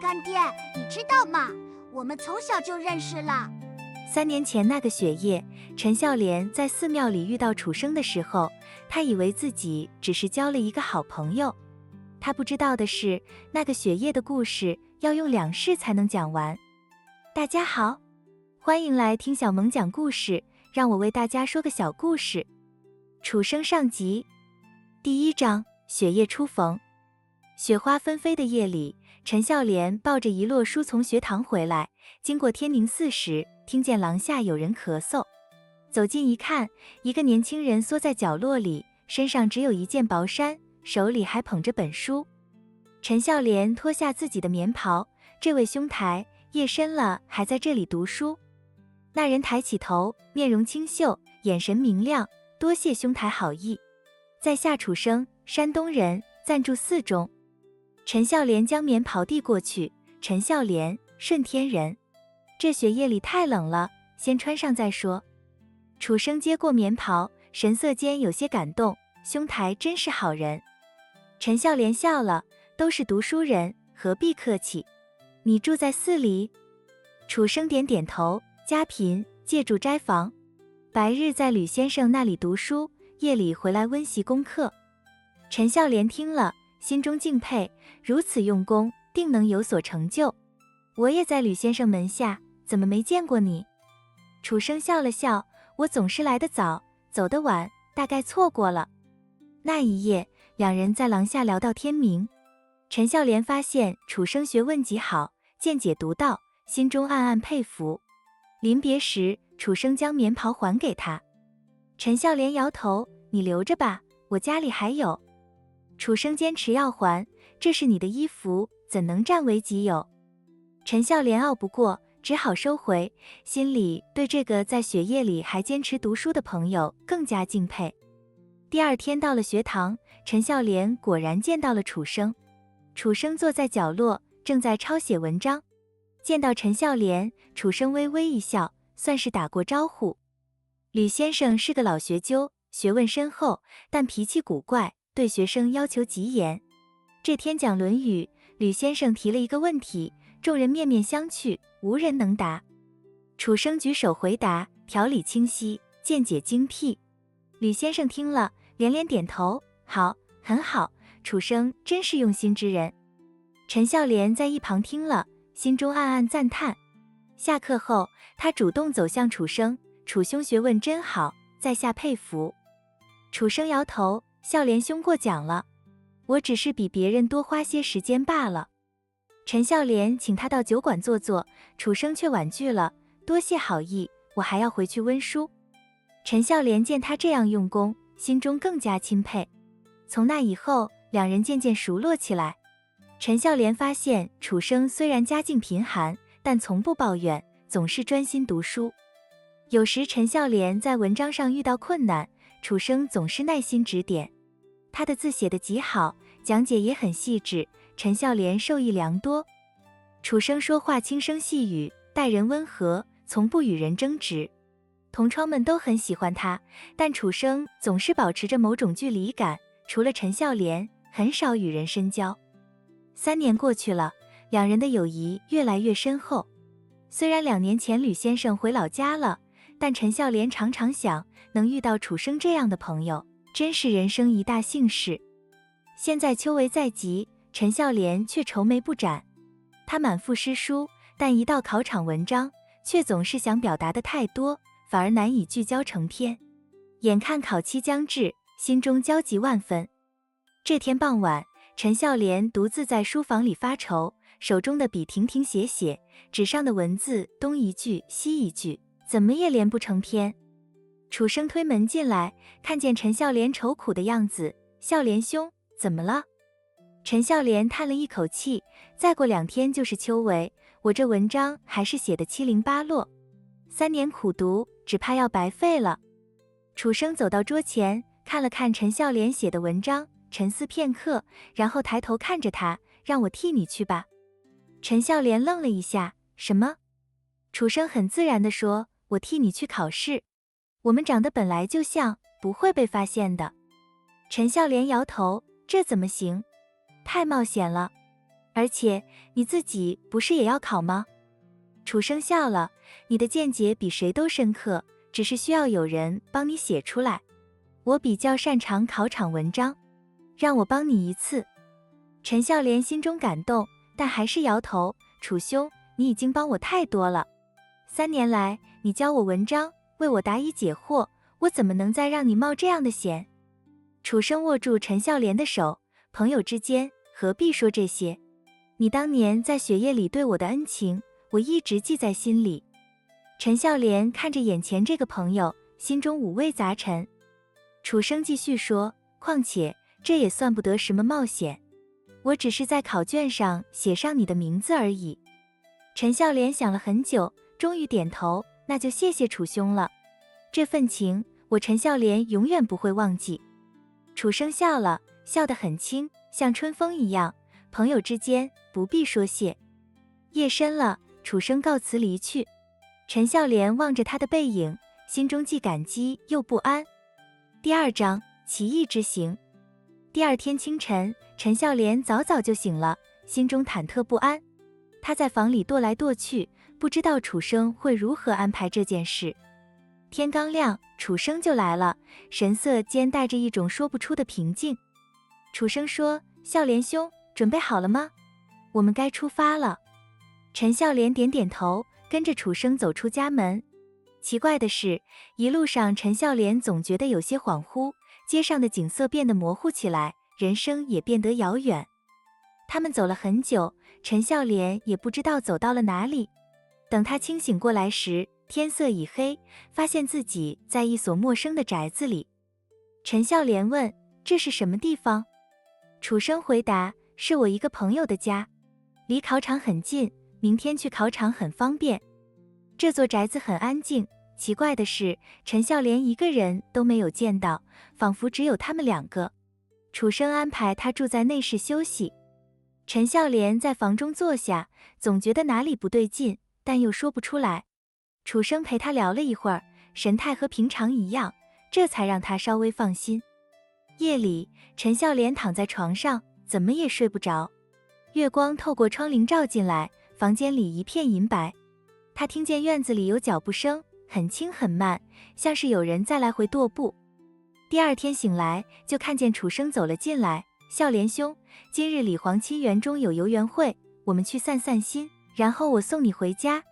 干爹，你知道吗？我们从小就认识了。3年前那个雪夜，陈孝廉在寺庙里遇到楚生的时候，他以为自己只是交了一个好朋友。他不知道的是，那个雪夜的故事要用2世才能讲完。大家好，欢迎来听小萌讲故事，让我为大家说个小故事。楚生上集，第1章，雪夜初逢。雪花纷飞的夜里，陈孝廉抱着一摞书从学堂回来，经过天宁寺时，听见廊下有人咳嗽。走近一看，一个年轻人缩在角落里，身上只有一件薄衫，手里还捧着本书。陈孝廉脱下自己的棉袍，这位兄台，夜深了还在这里读书？那人抬起头，面容清秀，眼神明亮，多谢兄台好意。在下楚生，山东人，暂住寺中。陈孝廉将棉袍递过去，陈孝廉，顺天人。这雪夜里太冷了，先穿上再说。楚生接过棉袍，神色间有些感动，兄台真是好人。陈孝廉笑了，都是读书人，何必客气。你住在寺里？楚生点点头，家贫，借住斋房，白日在吕先生那里读书，夜里回来温习功课。陈孝廉听了，心中敬佩，如此用功，定能有所成就。我也在吕先生门下，怎么没见过你？楚生笑了笑，我总是来得早，走得晚，大概错过了。那一夜，2人在廊下聊到天明。陈孝廉发现楚生学问极好，见解独到，心中暗暗佩服。临别时，楚生将棉袍还给他。陈孝廉摇头，你留着吧，我家里还有。楚生坚持要还，这是你的衣服，怎能占为己有？陈孝廉拗不过，只好收回，心里对这个在雪夜里还坚持读书的朋友更加敬佩。第2天到了学堂，陈孝廉果然见到了楚生。楚生坐在角落，正在抄写文章。见到陈孝廉，楚生微微一笑，算是打过招呼。吕先生是个老学究，学问深厚，但脾气古怪，对学生要求极严。这天讲《论语》，吕先生提了一个问题，众人面面相觑，无人能答。楚生举手回答，条理清晰，见解精辟。吕先生听了，连连点头，好，很好，楚生真是用心之人。陈孝廉在一旁听了，心中暗暗赞叹。下课后，他主动走向楚生，楚兄学问真好，在下佩服。楚生摇头，孝廉兄过奖了，我只是比别人多花些时间罢了。陈孝廉请他到酒馆坐坐，楚生却婉拒了，多谢好意，我还要回去温书。陈孝廉见他这样用功，心中更加钦佩。从那以后，2人渐渐熟络起来。陈孝廉发现楚生虽然家境贫寒，但从不抱怨，总是专心读书。有时陈孝廉在文章上遇到困难，楚生总是耐心指点。他的字写得极好，讲解也很细致，陈孝廉受益良多。楚生说话轻声细语，待人温和，从不与人争执。同窗们都很喜欢他，但楚生总是保持着某种距离感，除了陈孝廉，很少与人深交。3年过去了，2人的友谊越来越深厚。虽然2年前吕先生回老家了，但陈孝廉常常想，能遇到楚生这样的朋友，真是人生一大幸事。现在秋闱在即，陈孝廉却愁眉不展。他满腹诗书，但一到考场文章，却总是想表达的太多，反而难以聚焦成篇。眼看考期将至，心中焦急万分。这天傍晚，陈孝廉独自在书房里发愁，手中的笔停停写写，纸上的文字东一句西一句，怎么也连不成篇。楚生推门进来，看见陈孝廉愁苦的样子，孝廉兄，怎么了？陈孝廉叹了一口气，再过2天就是秋闱，我这文章还是写得七零八落，3年苦读，只怕要白费了。楚生走到桌前，看了看陈孝廉写的文章，沉思片刻，然后抬头看着他，让我替你去吧。陈孝廉愣了一下，什么？楚生很自然地说，我替你去考试。我们长得本来就像，不会被发现的。陈孝廉摇头，这怎么行？太冒险了。而且你自己不是也要考吗？楚生笑了，你的见解比谁都深刻，只是需要有人帮你写出来。我比较擅长考场文章，让我帮你一次。陈孝廉心中感动，但还是摇头，楚兄，你已经帮我太多了。3年来，你教我文章，为我答疑解惑，我怎么能再让你冒这样的险？楚生握住陈孝廉的手，朋友之间何必说这些？你当年在雪夜里对我的恩情，我一直记在心里。陈孝廉看着眼前这个朋友，心中五味杂陈。楚生继续说，况且这也算不得什么冒险，我只是在考卷上写上你的名字而已。陈孝廉想了很久，终于点头，那就谢谢楚兄了。这份情，我陈孝廉永远不会忘记。楚生笑了，笑得很轻，像春风一样，朋友之间不必说谢。夜深了，楚生告辞离去。陈孝廉望着他的背影，心中既感激又不安。第2章奇异之行。第2天清晨，陈孝廉早早就醒了，心中忐忑不安。他在房里踱来踱去，不知道楚生会如何安排这件事。天刚亮，楚生就来了，神色间带着一种说不出的平静。楚生说，孝廉兄，准备好了吗？我们该出发了。陈孝廉点点头，跟着楚生走出家门。奇怪的是，一路上陈孝廉总觉得有些恍惚，街上的景色变得模糊起来，人声也变得遥远。他们走了很久，陈孝廉也不知道走到了哪里。等他清醒过来时，天色已黑，发现自己在一所陌生的宅子里。陈孝廉问，这是什么地方？楚生回答，是我一个朋友的家，离考场很近，明天去考场很方便。这座宅子很安静，奇怪的是，陈孝廉一个人都没有见到，仿佛只有他们2个。楚生安排他住在内室休息。陈孝廉在房中坐下，总觉得哪里不对劲，但又说不出来。楚生陪他聊了一会儿，神态和平常一样，这才让他稍微放心。夜里，陈孝廉躺在床上，怎么也睡不着。月光透过窗棂照进来，房间里一片银白。他听见院子里有脚步声，很轻很慢，像是有人在来回踱步。第2天醒来，就看见楚生走了进来，孝廉兄，今日李皇亲园中有游园会，我们去散散心，然后我送你回家。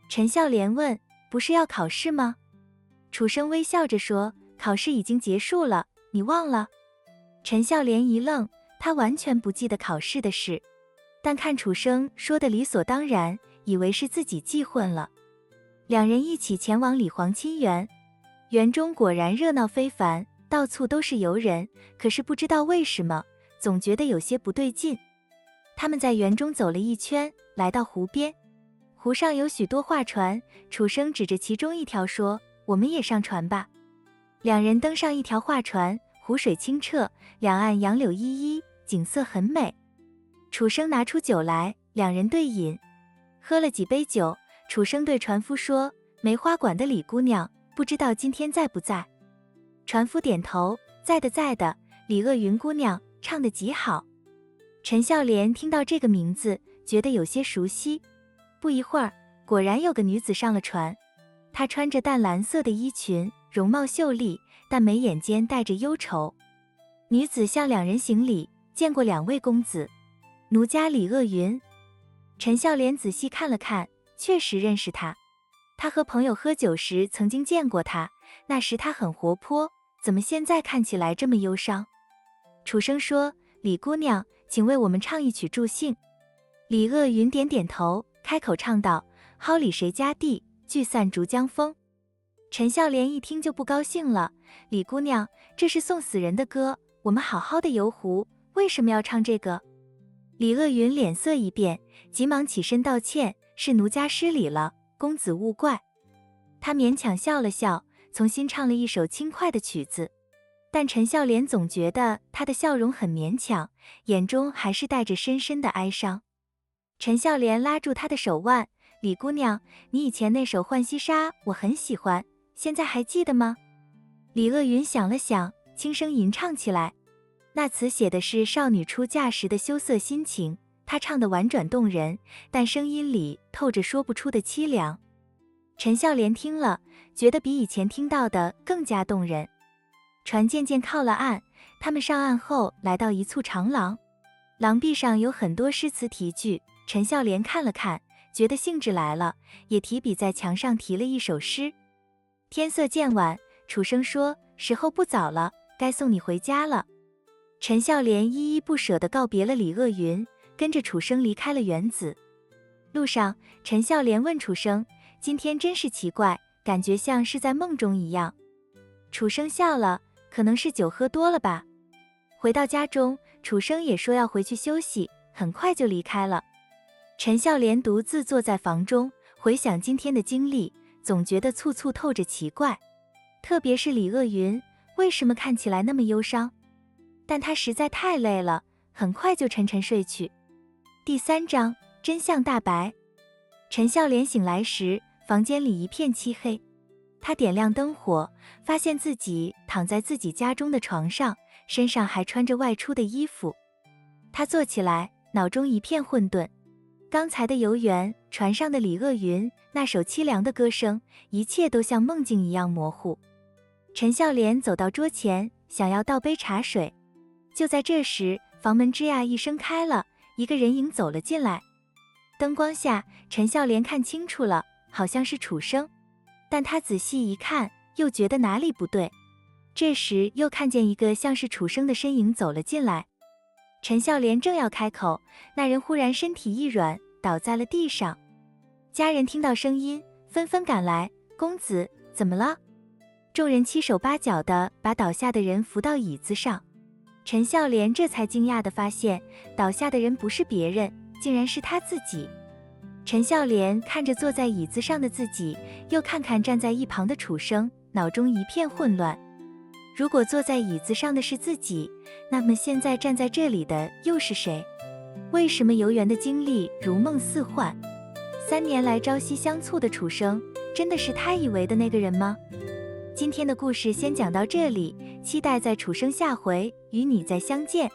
陈孝廉问，不是要考试吗？楚生微笑着说，考试已经结束了，你忘了？陈孝廉一愣，他完全不记得考试的事，但看楚生说的理所当然，以为是自己记混了。2人一起前往李皇亲园，园中果然热闹非凡，到处都是游人，可是不知道为什么，总觉得有些不对劲。他们在园中走了一圈，来到湖边，湖上有许多画船，楚生指着其中一条说，我们也上船吧。2人登上一条画船，湖水清澈，两岸杨柳依依，景色很美。楚生拿出酒来，2人对饮，喝了几杯酒，楚生对船夫说，梅花馆的李姑娘不知道今天在不在？船夫点头，在的在的，李鄂云姑娘唱得极好。陈孝廉听到这个名字，觉得有些熟悉。不一会儿，果然有个女子上了船，她穿着淡蓝色的衣裙，容貌秀丽，但眉眼间带着忧愁。女子向2人行礼，见过2位公子，奴家李鄂云。陈孝廉仔细看了看，确实认识她。他和朋友喝酒时曾经见过她，那时她很活泼，怎么现在看起来这么忧伤？楚生说，李姑娘，请为我们唱一曲助兴。李鄂云点点头，开口唱道，蒿里谁家地，聚散逐江风。陈孝廉一听就不高兴了，李姑娘，这是送死人的歌，我们好好的游湖，为什么要唱这个？李鄂云脸色一变，急忙起身道歉，是奴家失礼了，公子勿怪。他勉强笑了笑，重新唱了一首轻快的曲子，但陈孝廉总觉得他的笑容很勉强，眼中还是带着深深的哀伤。陈孝廉拉住他的手腕，李姑娘，你以前那首《浣溪沙》我很喜欢，现在还记得吗？李鄂云想了想，轻声吟唱起来。那词写的是少女出嫁时的羞涩心情，他唱得婉转动人，但声音里透着说不出的凄凉。陈孝廉听了，觉得比以前听到的更加动人。船渐渐靠了岸，他们上岸后来到一簇长廊，廊壁上有很多诗词题句。陈孝廉看了看，觉得兴致来了，也提笔在墙上题了一首诗。天色渐晚，楚生说：“时候不早了，该送你回家了。”陈孝廉依依不舍地告别了李鄂云，跟着楚生离开了园子。路上，陈孝廉问楚生：“今天真是奇怪，感觉像是在梦中一样。”楚生笑了，可能是酒喝多了吧。回到家中，楚生也说要回去休息，很快就离开了。陈孝廉独自坐在房中，回想今天的经历，总觉得簇簇透着奇怪。特别是李鄂云，为什么看起来那么忧伤？但他实在太累了，很快就沉沉睡去。第3章，真相大白。陈孝廉醒来时，房间里一片漆黑。他点亮灯火，发现自己躺在自己家中的床上，身上还穿着外出的衣服。他坐起来，脑中一片混沌。刚才的游园，船上的李鄂云，那首凄凉的歌声，一切都像梦境一样模糊。陈孝廉走到桌前，想要倒杯茶水。就在这时，房门吱呀一声开了，一个人影走了进来。灯光下，陈孝廉看清楚了，好像是楚生。但他仔细一看，又觉得哪里不对。这时又看见一个像是楚生的身影走了进来。陈孝廉正要开口，那人忽然身体一软，倒在了地上。家人听到声音，纷纷赶来：“公子，怎么了？”众人七手八脚地把倒下的人扶到椅子上。陈孝廉这才惊讶地发现，倒下的人不是别人，竟然是他自己。陈孝廉看着坐在椅子上的自己，又看看站在一旁的楚生，脑中一片混乱。如果坐在椅子上的是自己，那么现在站在这里的又是谁？为什么游园的经历如梦似幻？3年来朝夕相处的楚生，真的是他以为的那个人吗？今天的故事先讲到这里，期待在楚生下回与你再相见。